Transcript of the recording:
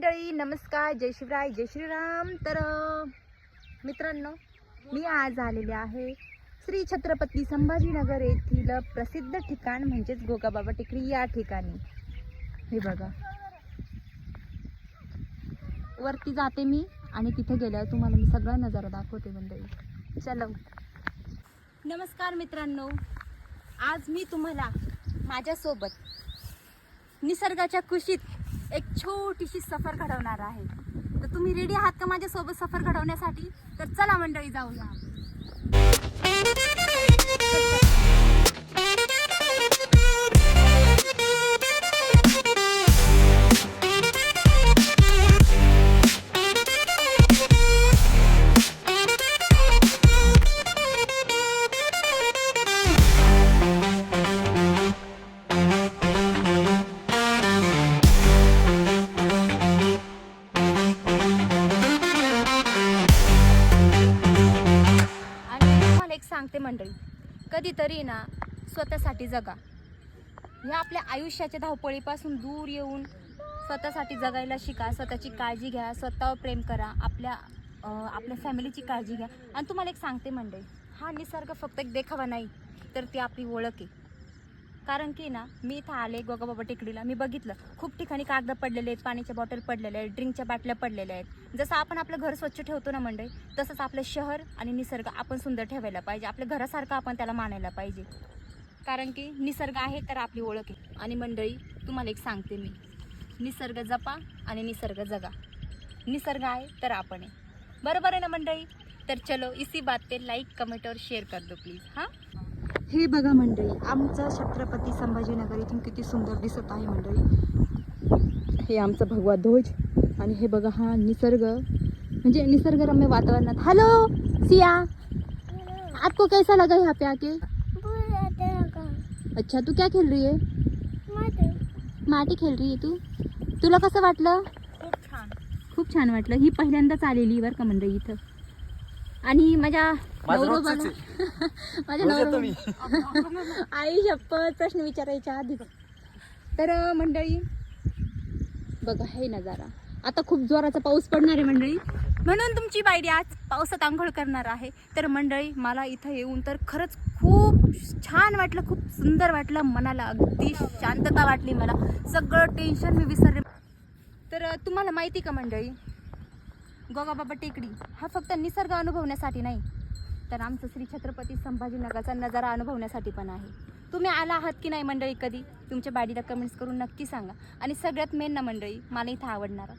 मंडळी, नमस्कार, जय शिवराय, जय श्रीराम. तर मित्रांनो, मी आज आलेले आहे श्री छत्रपती संभाजीनगर येथील प्रसिद्ध ठिकाण म्हणजेच गोगाबाबा टेकडी या ठिकाणी. हे बघा, वरती जाते मी आणि तिथे गेल्यावर तुम्हाला मी सगळा नजारा दाखवते मंडळी. चलो. नमस्कार मित्रांनो, आज मी तुम्हाला माझ्यासोबत निसर्गाच्या कुशीत एक छोटीशी सफर घडवणार आहे. तर तुम्ही रेडी आहात का माझ्यासोबत सफर घडवण्यासाठी? तर चला मंडळी, जाऊया. सांगते मंडळी, कधीतरी ना स्वतःसाठी जगा. ह्या आपल्या आयुष्याच्या धावपळीपासून दूर येऊन स्वतःसाठी जगायला शिका. स्वतःची काळजी घ्या, स्वतःवर प्रेम करा, आपल्या फॅमिलीची काळजी घ्या. आणि तुम्हाला एक सांगते मंडळी, हा निसर्ग फक्त एक देखावा नाही, तर ती आपली ओळख आहे. कारण की ना, मी इथं आले गोगाबाबा टेकडीला, मी बघितलं खूप ठिकाणी कागद पडलेले आहेत, पाण्याच्या बॉटल पडलेल्या आहेत, ड्रिंकच्या बाटल्या पडलेल्या आहेत. जसं आपण आपलं घर स्वच्छ ठेवतो ना मंडळी, तसंच आपलं शहर आणि निसर्ग आपण सुंदर ठेवायला पाहिजे. आपल्या घरासारखं आपण त्याला मानायला पाहिजे. कारण की निसर्ग आहे तर आपली ओळख आहे. आणि मंडळी, तुम्हाला एक सांगते मी, निसर्ग जपा आणि निसर्ग जगा. निसर्ग आहे तर आपण आहे. बरोबर आहे ना मंडळी? तर चलो, इसी बात पे लाईक, कमेंट और शेअर कर दो प्लीज. हां, हे बघा मंडळी, आमचं छत्रपती संभाजीनगर इथून किती सुंदर दिसत आहे मंडळी. हे आमचं भगवा ध्वज आणि हे बघा हा निसर्ग, म्हणजे निसर्गरम्य वातावरणात. हेलो सिया, आपको कैसा लगा यहाँ पे आके? अच्छा, तू क्या खेल रही है? माटी खेल रही है तू? तुला कसं वाटलं? खूप छान वाटलं. ही पहिल्यांदाच आलेली बरं का मंडळी इथं. आणि माझ्या नवरोबाला माझ्या नवरोबा आई शपथ प्रश्न विचारायच्या आधीच. तर मंडळी बघा हे नजारा. आता खूप जोराचा पाऊस पडणार आहे मंडळी, म्हणून तुमची बायडी आज पावसात आंघोळ करणार आहे. तर मंडळी, मला इथं येऊन तर खरंच खूप छान वाटलं, खूप सुंदर वाटलं. मनाला अगदी शांतता वाटली. मला सगळं टेन्शन मी विसरले. तर तुम्हाला माहिती का मंडळी, गोगाबाबा टेकडी हा फक्त निसर्ग अनुभवण्यासाठी नाही, तर आमचं श्री छत्रपती संभाजीनगरचा नजारा अनुभवण्यासाठी पण आहे. तुम्ही आला आहात की नाही मंडळी कधी? तुमच्या बाडीला कमेंट्स करून नक्की सांगा. आणि सगळ्यात मेन ना मंडळी, मला इथं आवडणारा